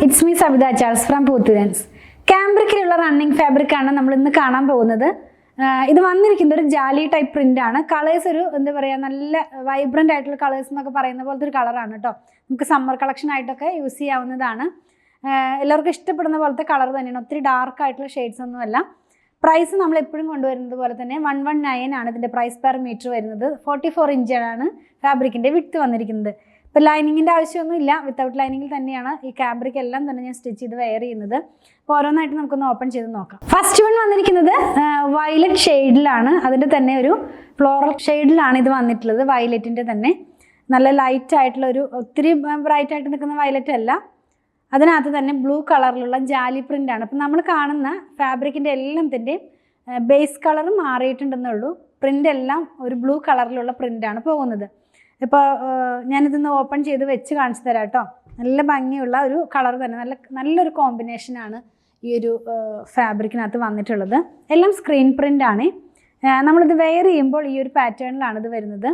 It's me Sabida Charles from Poothurans. Cambric running fabric ആണ് നമ്മൾ ഇന്ന് കാണാൻ പോകുന്നത്. ഇത് വന്നിരിക്കുന്നത് ഒരു ജാലി ടൈപ്പ് പ്രിന്റ് ആണ്. കളേഴ്സ് ഒരു എന്താ പറയാ നല്ല വൈബ്രന്റ് ആയിട്ടുള്ള കളേഴ്സ് എന്നൊക്കെ പറയുന്ന പോലത്തെ ഒരു കളർ ആണ് ട്ടോ. നമുക്ക് സമ്മർ കളക്ഷൻ ആയിട്ടൊക്കെ യൂസ് ചെയ്യാവുന്നതാണ്. എല്ലാവർക്കും ഇഷ്ടപ്പെടുന്ന പോലത്തെ കളർ തന്നെയാണ്. ഒത്തിരി ഡാർക്ക് ആയിട്ടുള്ള ഷെയ്ഡ്സ് ഒന്നുമല്ല. പ്രൈസ് നമ്മൾ എപ്പോഴും കൊണ്ടുവരുന്നത് പോലെ തന്നെ 119 ആണ് ഇതിന്റെ പ്രൈസ് പെർ മീറ്റർ വരുന്നത്. 44 ഇഞ്ചാണ് ഫാബ്രിക്കിന്റെ വിഡ്ത്ത് വന്നിരിക്കുന്നത്. ഇപ്പോൾ ലൈനിങ്ങിൻ്റെ ആവശ്യമൊന്നുമില്ല, വിത്തൗട്ട് ലൈനിങ്ങിൽ തന്നെയാണ് ഈ കാബ്രിക് എല്ലാം തന്നെ ഞാൻ സ്റ്റിച്ച് ചെയ്ത് വെയർ ചെയ്യുന്നത്. അപ്പോൾ ഓരോന്നായിട്ട് നമുക്കൊന്ന് ഓപ്പൺ ചെയ്ത് നോക്കാം. ഫസ്റ്റ് വൺ വന്നിരിക്കുന്നത് വയലറ്റ് ഷെയ്ഡിലാണ്. അതിൻ്റെ തന്നെ ഒരു ഫ്ലോറൽ ഷെയ്ഡിലാണ് ഇത് വന്നിട്ടുള്ളത്. വയലറ്റിൻ്റെ തന്നെ നല്ല ലൈറ്റ് ആയിട്ടുള്ള ഒരു ഒത്തിരി ബ്രൈറ്റ് ആയിട്ട് നിൽക്കുന്ന വയലറ്റ് അല്ല, അതിനകത്ത് തന്നെ ബ്ലൂ കളറിലുള്ള ജാലി പ്രിൻ്റാണ്. അപ്പം നമ്മൾ കാണുന്ന ഫാബ്രിക്കിൻ്റെ എല്ലാത്തിൻ്റെയും ബേസ് കളർ മാറിയിട്ടുണ്ടെന്നുള്ളൂ. പ്രിൻ്റ് എല്ലാം ഒരു ബ്ലൂ കളറിലുള്ള പ്രിൻ്റാണ് പോകുന്നത്. ഇപ്പോൾ ഞാനിതൊന്ന് ഓപ്പൺ ചെയ്ത് വെച്ച് കാണിച്ചു തരാം കേട്ടോ. നല്ല ഭംഗിയുള്ള ഒരു കളർ തന്നെ, നല്ലൊരു കോമ്പിനേഷനാണ് ഈ ഒരു ഫാബ്രിക്കിനകത്ത് വന്നിട്ടുള്ളത്. എല്ലാം സ്ക്രീൻ പ്രിൻ്റാണ്. നമ്മളിത് വെയർ ചെയ്യുമ്പോൾ ഈ ഒരു പാറ്റേണിലാണ് ഇത് വരുന്നത്.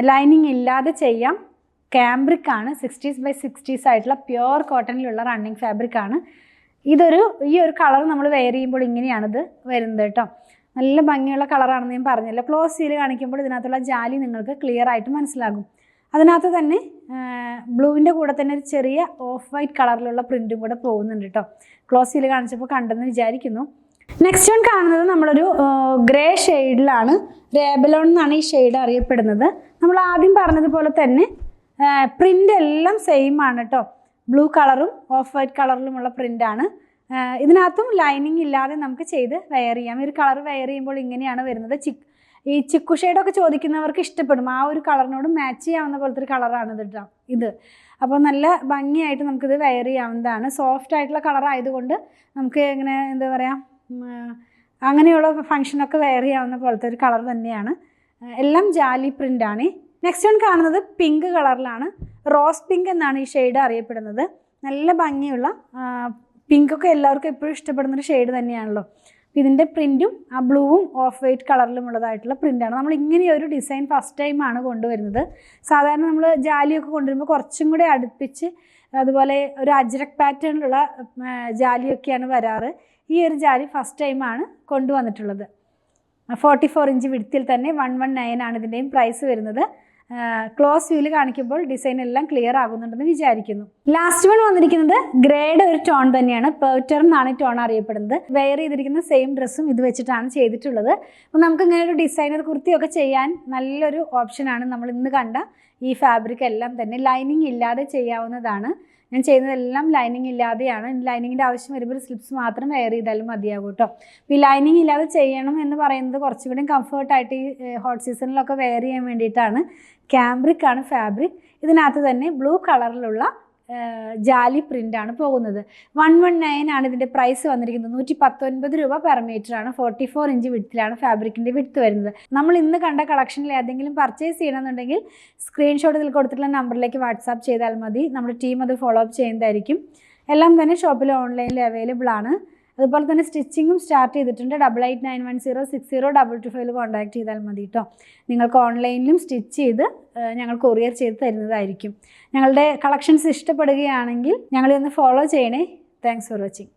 ലൈനിങ് ഇല്ലാതെ ചെയ്യാം. കാംബ്രിക് ആണ്, 60s by 60s ആയിട്ടുള്ള പ്യുവർ കോട്ടണിലുള്ള റണ്ണിങ് ഫാബ്രിക് ആണ്. ഈ ഒരു കളർ നമ്മൾ വെയർ ചെയ്യുമ്പോൾ ഇങ്ങനെയാണിത് വരുന്നത് കേട്ടോ. നല്ല ഭംഗിയുള്ള കളറാണെന്ന് ഞാൻ പറഞ്ഞല്ലോ. ക്ലോസ് ചെയ്ത് കാണിക്കുമ്പോൾ ഇതിനകത്തുള്ള ജാലി നിങ്ങൾക്ക് ക്ലിയർ ആയിട്ട് മനസ്സിലാകും. അതിനകത്ത് തന്നെ ബ്ലൂവിൻ്റെ കൂടെ തന്നെ ഒരു ചെറിയ ഓഫ് വൈറ്റ് കളറിലുള്ള പ്രിൻറ്റും കൂടെ പോകുന്നുണ്ട് കേട്ടോ. ക്ലോസ് ചെയ്ത് കാണിച്ചപ്പോൾ കണ്ടെന്ന് വിചാരിക്കുന്നു. നെക്സ്റ്റ് വൺ കാണുന്നത് നമ്മളൊരു ഗ്രേ ഷെയ്ഡിലാണ്. റേബലോൺ എന്നാണ് ഈ ഷെയ്ഡ് അറിയപ്പെടുന്നത്. നമ്മൾ ആദ്യം പറഞ്ഞതുപോലെ തന്നെ പ്രിൻ്റ് എല്ലാം സെയിം ആണ് കേട്ടോ. ബ്ലൂ കളറും ഓഫ് വൈറ്റ് കളറിലുമുള്ള പ്രിൻ്റാണ്. ഇതിനകത്തും ലൈനിങ് ഇല്ലാതെ നമുക്ക് ചെയ്ത് വെയർ ചെയ്യാം. ഈ ഒരു കളർ വെയർ ചെയ്യുമ്പോൾ ഇങ്ങനെയാണ് വരുന്നത്. ഈ ചിക്കു ഷെയ്ഡൊക്കെ ചോദിക്കുന്നവർക്ക് ഇഷ്ടപ്പെടും. ആ ഒരു കളറിനോട് മാച്ച് ചെയ്യാവുന്ന പോലത്തെ ഒരു കളറാണ് ഇത്. അപ്പോൾ നല്ല ഭംഗിയായിട്ട് നമുക്കിത് വെയർ ചെയ്യാവുന്നതാണ്. സോഫ്റ്റ് ആയിട്ടുള്ള കളർ ആയതുകൊണ്ട് നമുക്ക് ഇങ്ങനെ എന്താ പറയുക, അങ്ങനെയുള്ള ഫങ്ഷനൊക്കെ വെയർ ചെയ്യാവുന്ന പോലത്തെ ഒരു കളർ തന്നെയാണ്. എല്ലാം ജാലി പ്രിൻ്റാണ്. നെക്സ്റ്റ് വൺ കാണുന്നത് പിങ്ക് കളറിലാണ്. റോസ് പിങ്ക് എന്നാണ് ഈ ഷെയ്ഡ് അറിയപ്പെടുന്നത്. നല്ല ഭംഗിയുള്ള പിങ്കൊക്കെ എല്ലാവർക്കും എപ്പോഴും ഇഷ്ടപ്പെടുന്നൊരു ഷെയ്ഡ് തന്നെയാണല്ലോ. ഇതിൻ്റെ പ്രിൻറ്റും ആ ബ്ലൂവും ഓഫ് വൈറ്റ് കളറിലുമുള്ളതായിട്ടുള്ള പ്രിൻ്റാണ്. നമ്മൾ ഇങ്ങനെയൊരു ഡിസൈൻ ഫസ്റ്റ് ടൈമാണ് കൊണ്ടുവരുന്നത്. സാധാരണ നമ്മൾ ജാലിയൊക്കെ കൊണ്ടുവരുമ്പോൾ കുറച്ചും കൂടെ അടുപ്പിച്ച് അതുപോലെ ഒരു അജ്രക് പാറ്റേണിലുള്ള ജാലിയൊക്കെയാണ് വരാറ്. ഈ ഒരു ജാലി ഫസ്റ്റ് ടൈമാണ് കൊണ്ടുവന്നിട്ടുള്ളത്. 44 ഇഞ്ച് വിഡ്ത്തിൽ തന്നെ 119 ആണ് ഇതിൻ്റെയും പ്രൈസ് വരുന്നത്. ക്ലോസ് വ്യൂവിൽ കാണിക്കുമ്പോൾ ഡിസൈൻ എല്ലാം ക്ലിയർ ആകുന്നുണ്ടെന്ന് വിചാരിക്കുന്നു. ലാസ്റ്റ് വൺ വന്നിരിക്കുന്നത് ഗ്രേഡ് ഒരു ടോൺ തന്നെയാണ്. പേർട്ടർ എന്നാണ് ഈ ടോൺ അറിയപ്പെടുന്നത്. വെയർ ചെയ്തിരിക്കുന്ന സെയിം ഡ്രസ്സും ഇത് വെച്ചിട്ടാണ് ചെയ്തിട്ടുള്ളത്. അപ്പോൾ നമുക്ക് ഇങ്ങനെ ഒരു ഡിസൈനർ കുർത്തിയൊക്കെ ചെയ്യാൻ നല്ലൊരു ഓപ്ഷനാണ് നമ്മൾ ഇന്ന് കണ്ട ഈ ഫാബ്രിക് എല്ലാം തന്നെ. ലൈനിങ് ഇല്ലാതെ ചെയ്യാവുന്നതാണ്. ഞാൻ ചെയ്യുന്നതെല്ലാം ലൈനിങ് ഇല്ലാതെയാണ്. ലൈനിങ്ങിൻ്റെ ആവശ്യം വരുമ്പോൾ സ്ലിപ്സ് മാത്രം വെയർ ചെയ്താലും മതിയാകും കേട്ടോ. അപ്പോൾ ഈ ലൈനിങ് ഇല്ലാതെ ചെയ്യണം എന്ന് പറയുന്നത് കുറച്ചുകൂടി കംഫർട്ടായിട്ട് ഈ ഹോട്ട് സീസണിലൊക്കെ വെയർ ചെയ്യാൻ വേണ്ടിയിട്ടാണ്. കാംബ്രിക് ആണ് ഫാബ്രിക്. ഇതിനകത്ത് തന്നെ ബ്ലൂ കളറിലുള്ള ജാലി പ്രിൻ്റാണ് പോകുന്നത്. 119 ആണ് ഇതിൻ്റെ പ്രൈസ് വന്നിരിക്കുന്നത്. 119 രൂപ പെർ മീറ്റർ ആണ്. 44 ഇഞ്ച് വിഡ്ത്തിലാണ് ഫാബ്രിക്കിൻ്റെ വിഡ്ത്ത് വരുന്നത്. നമ്മൾ ഇന്ന് കണ്ട കളക്ഷനിൽ ഏതെങ്കിലും പർച്ചേസ് ചെയ്യണമെന്നുണ്ടെങ്കിൽ സ്ക്രീൻഷോട്ട് ഇതിൽ കൊടുത്തിട്ടുള്ള നമ്പറിലേക്ക് വാട്സാപ്പ് ചെയ്താൽ മതി. നമ്മുടെ ടീം അത് ഫോളോ അപ്പ് ചെയ്യുന്നതായിരിക്കും. എല്ലാം തന്നെ ഷോപ്പിൽ ഓൺലൈനിൽ അവൈലബിൾ ആണ്. അതുപോലെ തന്നെ സ്റ്റിച്ചിങ്ങും സ്റ്റാർട്ട് ചെയ്തിട്ടുണ്ട്. 8891060225 കോൺടാക്ട് ചെയ്താൽ മതി കേട്ടോ. നിങ്ങൾക്ക് ഓൺലൈനിലും സ്റ്റിച്ച് ചെയ്ത് ഞങ്ങൾ കൊറിയർ ചെയ്ത് തരുന്നതായിരിക്കും. ഞങ്ങളുടെ കളക്ഷൻസ് ഇഷ്ടപ്പെടുകയാണെങ്കിൽ ഞങ്ങളെ ഒന്ന് ഫോളോ ചെയ്യണേ. Thanks for watching.